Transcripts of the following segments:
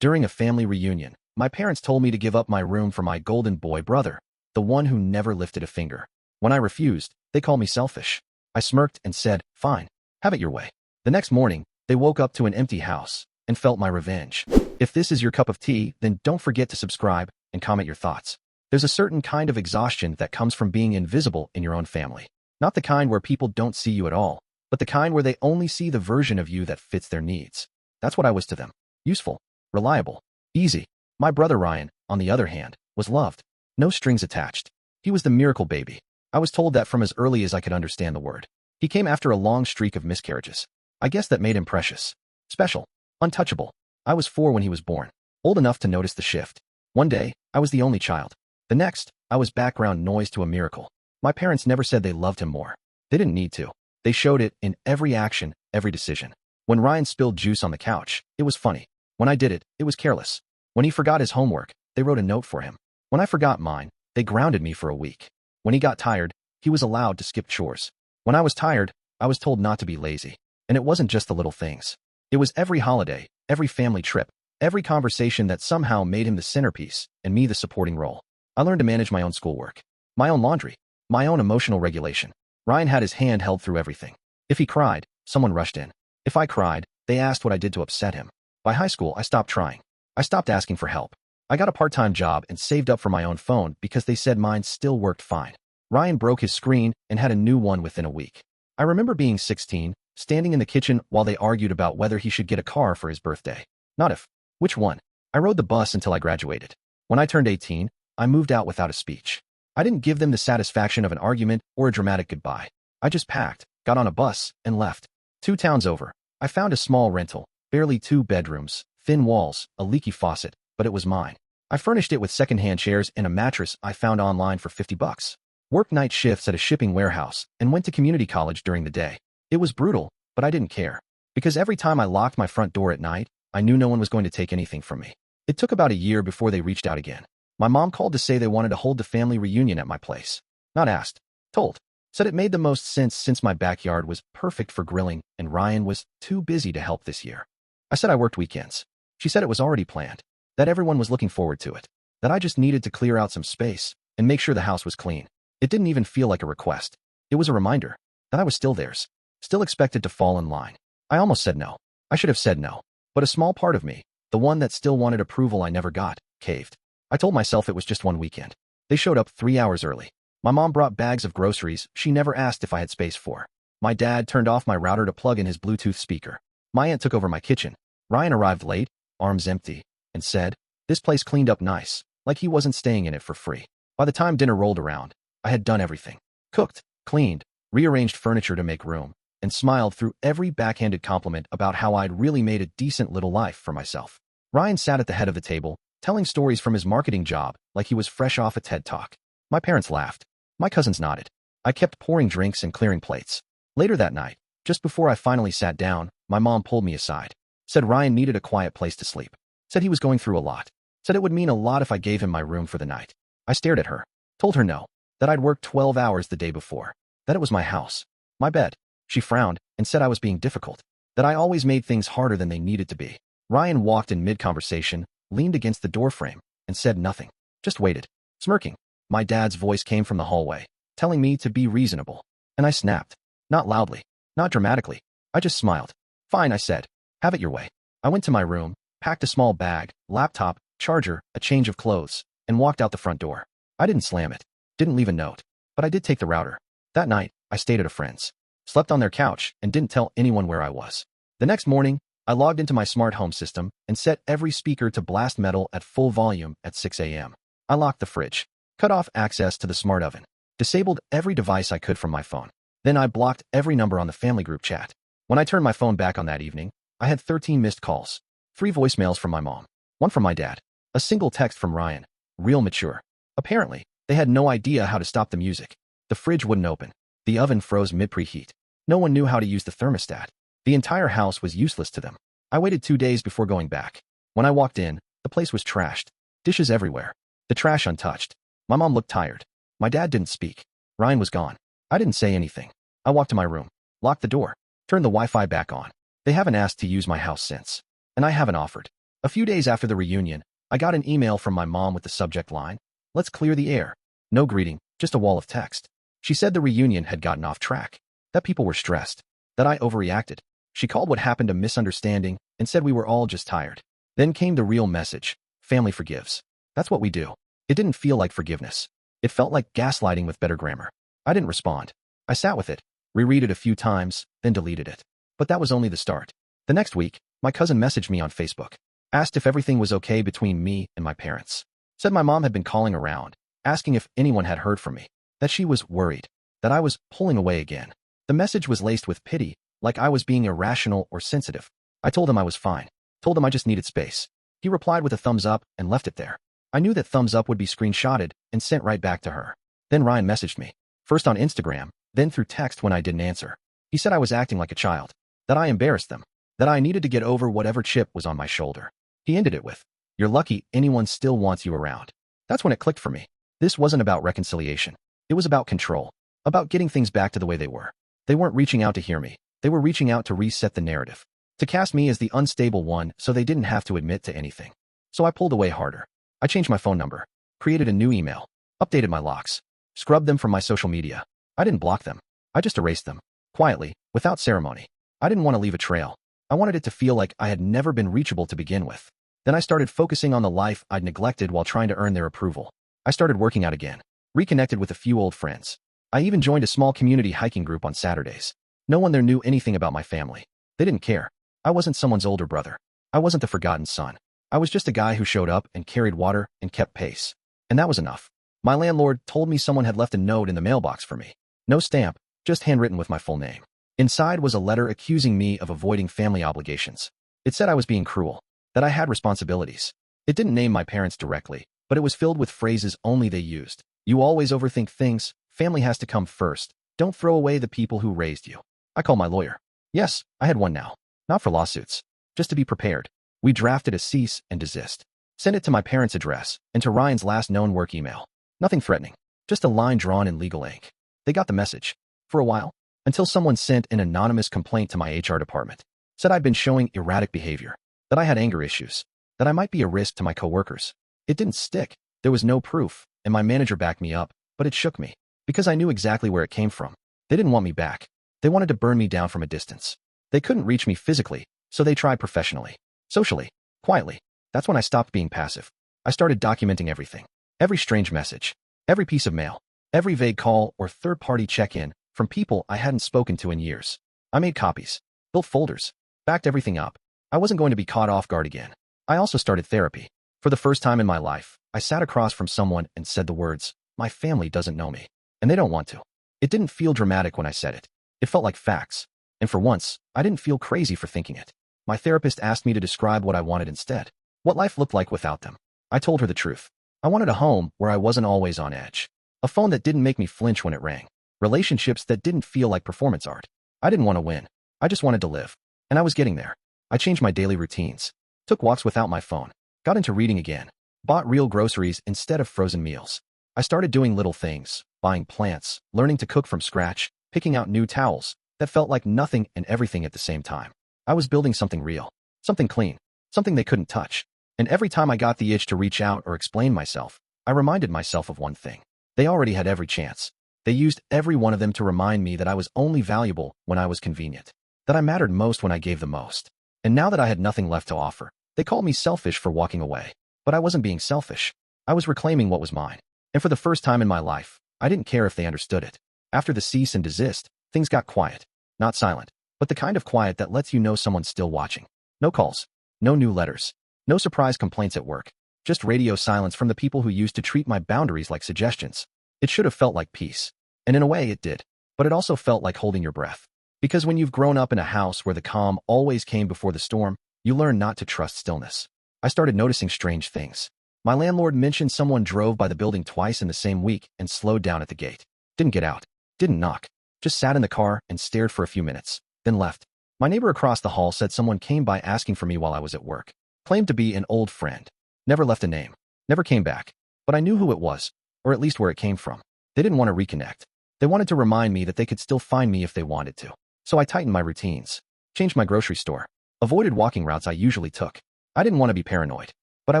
During a family reunion, my parents told me to give up my room for my golden boy brother, the one who never lifted a finger. When I refused, they called me selfish. I smirked and said, "Fine, have it your way." The next morning, they woke up to an empty house and felt my revenge. If this is your cup of tea, then don't forget to subscribe and comment your thoughts. There's a certain kind of exhaustion that comes from being invisible in your own family. Not the kind where people don't see you at all, but the kind where they only see the version of you that fits their needs. That's what I was to them. Useful, reliable, easy. My brother Ryan, on the other hand, was loved. No strings attached. He was the miracle baby. I was told that from as early as I could understand the word. He came after a long streak of miscarriages. I guess that made him precious, special, untouchable. I was 4 when he was born, old enough to notice the shift. One day, I was the only child. The next, I was background noise to a miracle. My parents never said they loved him more. They didn't need to. They showed it in every action, every decision. When Ryan spilled juice on the couch, it was funny. When I did it, it was careless. When he forgot his homework, they wrote a note for him. When I forgot mine, they grounded me for a week. When he got tired, he was allowed to skip chores. When I was tired, I was told not to be lazy. And it wasn't just the little things. It was every holiday, every family trip, every conversation that somehow made him the centerpiece and me the supporting role. I learned to manage my own schoolwork, my own laundry, my own emotional regulation. Ryan had his hand held through everything. If he cried, someone rushed in. If I cried, they asked what I did to upset him. By high school, I stopped trying. I stopped asking for help. I got a part-time job and saved up for my own phone because they said mine still worked fine. Ryan broke his screen and had a new one within a week. I remember being 16, standing in the kitchen while they argued about whether he should get a car for his birthday. Not if. Which one? I rode the bus until I graduated. When I turned 18, I moved out without a speech. I didn't give them the satisfaction of an argument or a dramatic goodbye. I just packed, got on a bus, and left. 2 towns over, I found a small rental, barely 2 bedrooms, thin walls, a leaky faucet, but it was mine. I furnished it with secondhand chairs and a mattress I found online for $50. Worked night shifts at a shipping warehouse and went to community college during the day. It was brutal, but I didn't care. Because every time I locked my front door at night, I knew no one was going to take anything from me. It took about a year before they reached out again. My mom called to say they wanted to hold the family reunion at my place. Not asked, told. Said it made the most sense since my backyard was perfect for grilling and Ryan was too busy to help this year. I said I worked weekends. She said it was already planned, that everyone was looking forward to it, that I just needed to clear out some space and make sure the house was clean. It didn't even feel like a request. It was a reminder that I was still theirs, still expected to fall in line. I almost said no. I should have said no. But a small part of me, the one that still wanted approval I never got, caved. I told myself it was just one weekend. They showed up 3 hours early. My mom brought bags of groceries she never asked if I had space for. My dad turned off my router to plug in his Bluetooth speaker. My aunt took over my kitchen. Ryan arrived late, arms empty, and said, "This place cleaned up nice," like he wasn't staying in it for free. By the time dinner rolled around, I had done everything. Cooked, cleaned, rearranged furniture to make room, and smiled through every backhanded compliment about how I'd really made a decent little life for myself. Ryan sat at the head of the table, telling stories from his marketing job like he was fresh off a TED Talk. My parents laughed. My cousins nodded. I kept pouring drinks and clearing plates. Later that night, just before I finally sat down, my mom pulled me aside. Said Ryan needed a quiet place to sleep. Said he was going through a lot. Said it would mean a lot if I gave him my room for the night. I stared at her. Told her no. That I'd worked 12 hours the day before. That it was my house. My bed. She frowned and said I was being difficult. That I always made things harder than they needed to be. Ryan walked in mid-conversation, leaned against the doorframe, and said nothing. Just waited. Smirking. My dad's voice came from the hallway, telling me to be reasonable. And I snapped. Not loudly. Not dramatically. I just smiled. Fine, I said. Have it your way. I went to my room, packed a small bag, laptop, charger, a change of clothes, and walked out the front door. I didn't slam it. Didn't leave a note. But I did take the router. That night, I stayed at a friend's. Slept on their couch and didn't tell anyone where I was. The next morning, I logged into my smart home system and set every speaker to blast metal at full volume at 6 a.m. I locked the fridge, cut off access to the smart oven, disabled every device I could from my phone. Then I blocked every number on the family group chat. When I turned my phone back on that evening, I had 13 missed calls, 3 voicemails from my mom, 1 from my dad, a single text from Ryan, real mature. Apparently, they had no idea how to stop the music. The fridge wouldn't open. The oven froze mid-preheat. No one knew how to use the thermostat. The entire house was useless to them. I waited 2 days before going back. When I walked in, the place was trashed. Dishes everywhere. The trash untouched. My mom looked tired. My dad didn't speak. Ryan was gone. I didn't say anything. I walked to my room, locked the door, turned the Wi-Fi back on. They haven't asked to use my house since. And I haven't offered. A few days after the reunion, I got an email from my mom with the subject line, "Let's clear the air." No greeting, just a wall of text. She said the reunion had gotten off track, that people were stressed, that I overreacted. She called what happened a misunderstanding and said we were all just tired. Then came the real message: family forgives. That's what we do. It didn't feel like forgiveness. It felt like gaslighting with better grammar. I didn't respond. I sat with it, reread it a few times, then deleted it. But that was only the start. The next week, my cousin messaged me on Facebook, asked if everything was okay between me and my parents. Said my mom had been calling around, asking if anyone had heard from me, that she was worried, that I was pulling away again. The message was laced with pity, like I was being irrational or sensitive. I told him I was fine, told him I just needed space. He replied with a thumbs up and left it there. I knew that thumbs up would be screenshotted and sent right back to her. Then Ryan messaged me, first on Instagram, then through text when I didn't answer. He said I was acting like a child, that I embarrassed them, that I needed to get over whatever chip was on my shoulder. He ended it with, "You're lucky anyone still wants you around." That's when it clicked for me. This wasn't about reconciliation. It was about control, about getting things back to the way they were. They weren't reaching out to hear me. They were reaching out to reset the narrative, to cast me as the unstable one so they didn't have to admit to anything. So I pulled away harder. I changed my phone number, created a new email, updated my locks, scrubbed them from my social media. I didn't block them. I just erased them, quietly, without ceremony. I didn't want to leave a trail. I wanted it to feel like I had never been reachable to begin with. Then I started focusing on the life I'd neglected while trying to earn their approval. I started working out again, reconnected with a few old friends. I even joined a small community hiking group on Saturdays. No one there knew anything about my family. They didn't care. I wasn't someone's older brother. I wasn't the forgotten son. I was just a guy who showed up and carried water and kept pace. And that was enough. My landlord told me someone had left a note in the mailbox for me. No stamp, just handwritten with my full name. Inside was a letter accusing me of avoiding family obligations. It said I was being cruel, that I had responsibilities. It didn't name my parents directly, but it was filled with phrases only they used. "You always overthink things. Family has to come first. Don't throw away the people who raised you." I called my lawyer. Yes, I had one now. Not for lawsuits. Just to be prepared. We drafted a cease and desist. Sent it to my parents' address and to Ryan's last known work email. Nothing threatening. Just a line drawn in legal ink. They got the message. For a while. Until someone sent an anonymous complaint to my HR department. Said I'd been showing erratic behavior. That I had anger issues. That I might be a risk to my coworkers. It didn't stick. There was no proof, and my manager backed me up, but it shook me. Because I knew exactly where it came from. They didn't want me back. They wanted to burn me down from a distance. They couldn't reach me physically, so they tried professionally. Socially. Quietly. That's when I stopped being passive. I started documenting everything. Every strange message. Every piece of mail. Every vague call or third-party check-in from people I hadn't spoken to in years. I made copies. Built folders. Backed everything up. I wasn't going to be caught off guard again. I also started therapy. For the first time in my life, I sat across from someone and said the words, "My family doesn't know me. And they don't want to." It didn't feel dramatic when I said it. It felt like facts. And for once, I didn't feel crazy for thinking it. My therapist asked me to describe what I wanted instead. What life looked like without them. I told her the truth. I wanted a home where I wasn't always on edge. A phone that didn't make me flinch when it rang. Relationships that didn't feel like performance art. I didn't want to win. I just wanted to live. And I was getting there. I changed my daily routines. Took walks without my phone. Got into reading again. Bought real groceries instead of frozen meals. I started doing little things. Buying plants. Learning to cook from scratch. Picking out new towels. That felt like nothing and everything at the same time. I was building something real. Something clean. Something they couldn't touch. And every time I got the itch to reach out or explain myself, I reminded myself of one thing. They already had every chance. They used every one of them to remind me that I was only valuable when I was convenient. That I mattered most when I gave the most. And now that I had nothing left to offer, they called me selfish for walking away. But I wasn't being selfish. I was reclaiming what was mine. And for the first time in my life, I didn't care if they understood it. After the cease and desist, things got quiet. Not silent, but the kind of quiet that lets you know someone's still watching. No calls. No new letters. No surprise complaints at work. Just radio silence from the people who used to treat my boundaries like suggestions. It should have felt like peace. And in a way it did. But it also felt like holding your breath. Because when you've grown up in a house where the calm always came before the storm, you learn not to trust stillness. I started noticing strange things. My landlord mentioned someone drove by the building twice in the same week and slowed down at the gate. Didn't get out. Didn't knock. Just sat in the car and stared for a few minutes, then left. My neighbor across the hall said someone came by asking for me while I was at work. Claimed to be an old friend. Never left a name. Never came back. But I knew who it was, or at least where it came from. They didn't want to reconnect. They wanted to remind me that they could still find me if they wanted to. So I tightened my routines. Changed my grocery store. Avoided walking routes I usually took. I didn't want to be paranoid, but I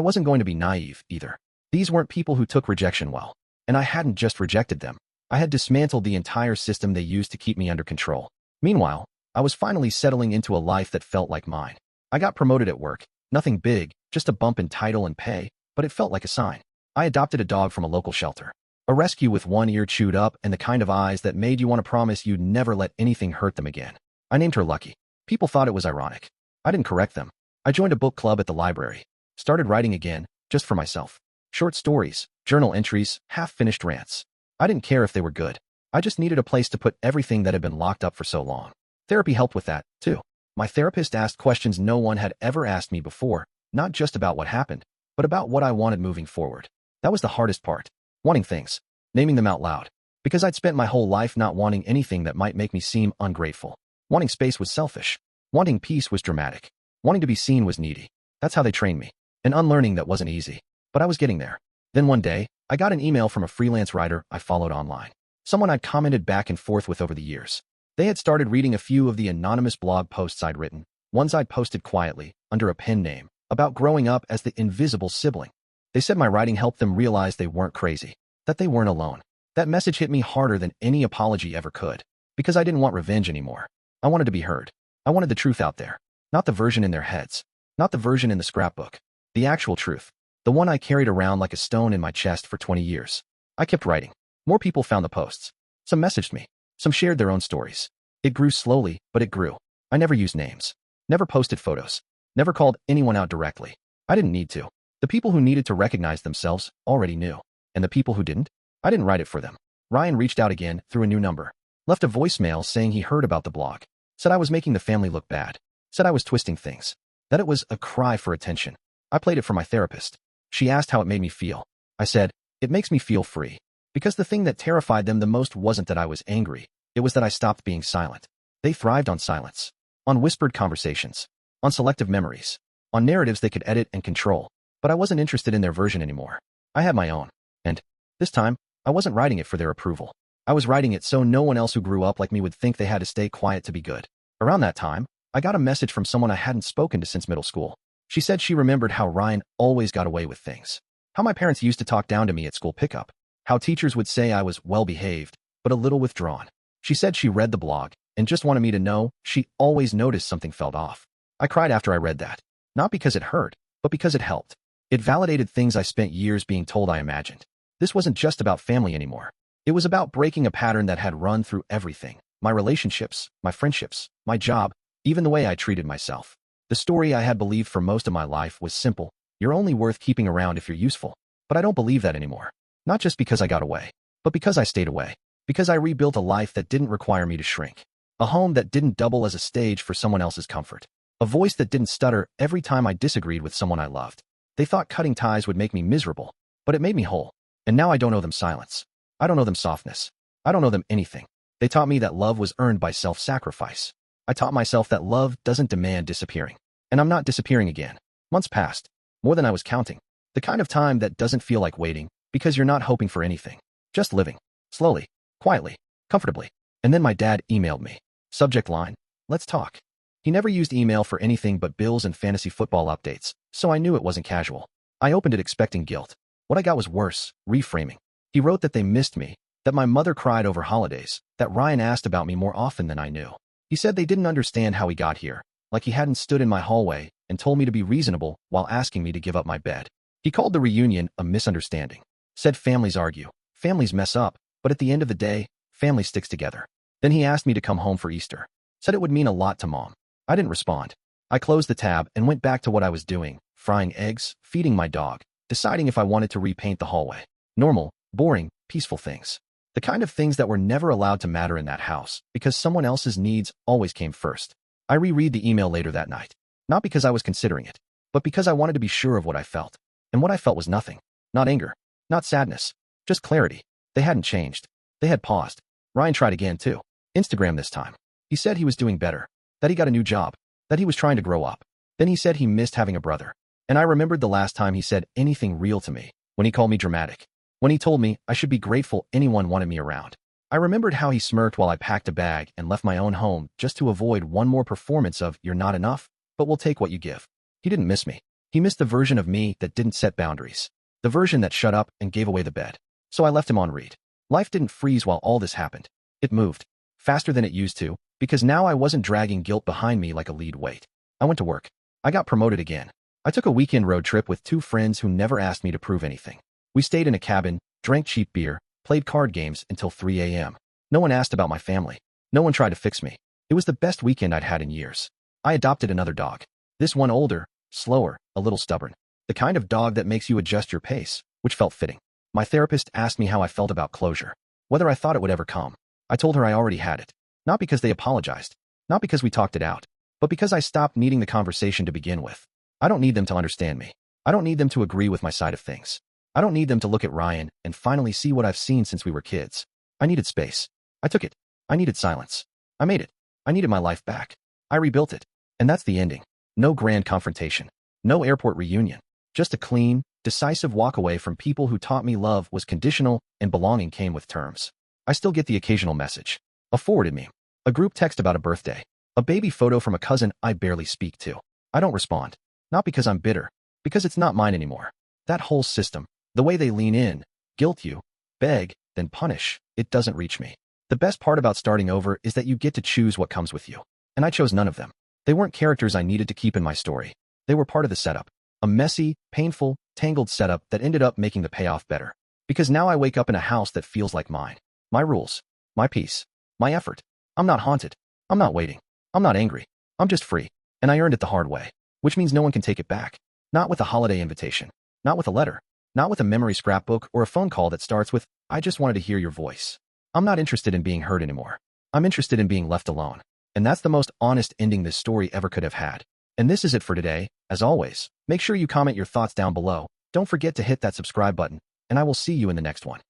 wasn't going to be naive either. These weren't people who took rejection well, and I hadn't just rejected them. I had dismantled the entire system they used to keep me under control. Meanwhile, I was finally settling into a life that felt like mine. I got promoted at work, nothing big, just a bump in title and pay, but it felt like a sign. I adopted a dog from a local shelter. A rescue with one ear chewed up and the kind of eyes that made you want to promise you'd never let anything hurt them again. I named her Lucky. People thought it was ironic. I didn't correct them. I joined a book club at the library. Started writing again, just for myself. Short stories, journal entries, half-finished rants. I didn't care if they were good. I just needed a place to put everything that had been locked up for so long. Therapy helped with that, too. My therapist asked questions no one had ever asked me before, not just about what happened, but about what I wanted moving forward. That was the hardest part. Wanting things. Naming them out loud. Because I'd spent my whole life not wanting anything that might make me seem ungrateful. Wanting space was selfish. Wanting peace was dramatic. Wanting to be seen was needy. That's how they trained me. And unlearning that wasn't easy. But I was getting there. Then one day, I got an email from a freelance writer I followed online. Someone I'd commented back and forth with over the years. They had started reading a few of the anonymous blog posts I'd written, ones I'd posted quietly, under a pen name, about growing up as the invisible sibling. They said my writing helped them realize they weren't crazy, that they weren't alone. That message hit me harder than any apology ever could, because I didn't want revenge anymore. I wanted to be heard. I wanted the truth out there, not the version in their heads, not the version in the scrapbook, the actual truth, the one I carried around like a stone in my chest for 20 years. I kept writing. More people found the posts. Some messaged me. Some shared their own stories. It grew slowly, but it grew. I never used names. Never posted photos. Never called anyone out directly. I didn't need to. The people who needed to recognize themselves already knew. And the people who didn't? I didn't write it for them. Ryan reached out again through a new number. Left a voicemail saying he heard about the blog. Said I was making the family look bad. Said I was twisting things. That it was a cry for attention. I played it for my therapist. She asked how it made me feel. I said, it makes me feel free. Because the thing that terrified them the most wasn't that I was angry. It was that I stopped being silent. They thrived on silence. On whispered conversations. On selective memories. On narratives they could edit and control. But I wasn't interested in their version anymore. I had my own. And this time, I wasn't writing it for their approval. I was writing it so no one else who grew up like me would think they had to stay quiet to be good. Around that time, I got a message from someone I hadn't spoken to since middle school. She said she remembered how Ryan always got away with things. How my parents used to talk down to me at school pickup. How teachers would say I was well-behaved, but a little withdrawn. She said she read the blog and just wanted me to know she always noticed something felt off. I cried after I read that. Not because it hurt, but because it helped. It validated things I spent years being told I imagined. This wasn't just about family anymore. It was about breaking a pattern that had run through everything. My relationships, my friendships, my job, even the way I treated myself. The story I had believed for most of my life was simple. You're only worth keeping around if you're useful. But I don't believe that anymore. Not just because I got away, but because I stayed away. Because I rebuilt a life that didn't require me to shrink. A home that didn't double as a stage for someone else's comfort. A voice that didn't stutter every time I disagreed with someone I loved. They thought cutting ties would make me miserable, but it made me whole. And now I don't owe them silence. I don't owe them softness. I don't owe them anything. They taught me that love was earned by self-sacrifice. I taught myself that love doesn't demand disappearing. And I'm not disappearing again. Months passed. More than I was counting. The kind of time that doesn't feel like waiting, because you're not hoping for anything. Just living. Slowly. Quietly. Comfortably. And then my dad emailed me. Subject line, let's talk. He never used email for anything but bills and fantasy football updates, so I knew it wasn't casual. I opened it expecting guilt. What I got was worse, reframing. He wrote that they missed me, that my mother cried over holidays, that Ryan asked about me more often than I knew. He said they didn't understand how he got here, like he hadn't stood in my hallway and told me to be reasonable while asking me to give up my bed. He called the reunion a misunderstanding. Said families argue, families mess up, but at the end of the day, family sticks together. Then he asked me to come home for Easter. Said it would mean a lot to Mom. I didn't respond. I closed the tab and went back to what I was doing, frying eggs, feeding my dog, deciding if I wanted to repaint the hallway. Normal, boring, peaceful things. The kind of things that were never allowed to matter in that house because someone else's needs always came first. I reread the email later that night. Not because I was considering it, but because I wanted to be sure of what I felt. And what I felt was nothing. Not anger. Not sadness. Just clarity. They hadn't changed. They had paused. Ryan tried again too. Instagram this time. He said he was doing better. That he got a new job. That he was trying to grow up. Then he said he missed having a brother. And I remembered the last time he said anything real to me, when he called me dramatic. When he told me I should be grateful anyone wanted me around. I remembered how he smirked while I packed a bag and left my own home just to avoid one more performance of "you're not enough, but we'll take what you give." He didn't miss me. He missed the version of me that didn't set boundaries. The version that shut up and gave away the bed. So I left him on read. Life didn't freeze while all this happened. It moved. Faster than it used to, because now I wasn't dragging guilt behind me like a lead weight. I went to work. I got promoted again. I took a weekend road trip with 2 friends who never asked me to prove anything. We stayed in a cabin, drank cheap beer, played card games until 3 a.m. No one asked about my family. No one tried to fix me. It was the best weekend I'd had in years. I adopted another dog. This one older, slower, a little stubborn. The kind of dog that makes you adjust your pace, which felt fitting. My therapist asked me how I felt about closure, whether I thought it would ever come. I told her I already had it. Not because they apologized, not because we talked it out, but because I stopped needing the conversation to begin with. I don't need them to understand me. I don't need them to agree with my side of things. I don't need them to look at Ryan and finally see what I've seen since we were kids. I needed space. I took it. I needed silence. I made it. I needed my life back. I rebuilt it. And that's the ending. No grand confrontation. No airport reunion. Just a clean, decisive walk away from people who taught me love was conditional and belonging came with terms. I still get the occasional message. A forwarded meme. A group text about a birthday. A baby photo from a cousin I barely speak to. I don't respond. Not because I'm bitter. Because it's not mine anymore. That whole system, the way they lean in, guilt you, beg, then punish, it doesn't reach me. The best part about starting over is that you get to choose what comes with you. And I chose none of them. They weren't characters I needed to keep in my story. They were part of the setup. A messy, painful, tangled setup that ended up making the payoff better. Because now I wake up in a house that feels like mine. My rules. My peace. My effort. I'm not haunted. I'm not waiting. I'm not angry. I'm just free. And I earned it the hard way. Which means no one can take it back. Not with a holiday invitation. Not with a letter. Not with a memory scrapbook or a phone call that starts with, "I just wanted to hear your voice." I'm not interested in being heard anymore. I'm interested in being left alone. And that's the most honest ending this story ever could have had. And this is it for today. As always, make sure you comment your thoughts down below. Don't forget to hit that subscribe button, and I will see you in the next one.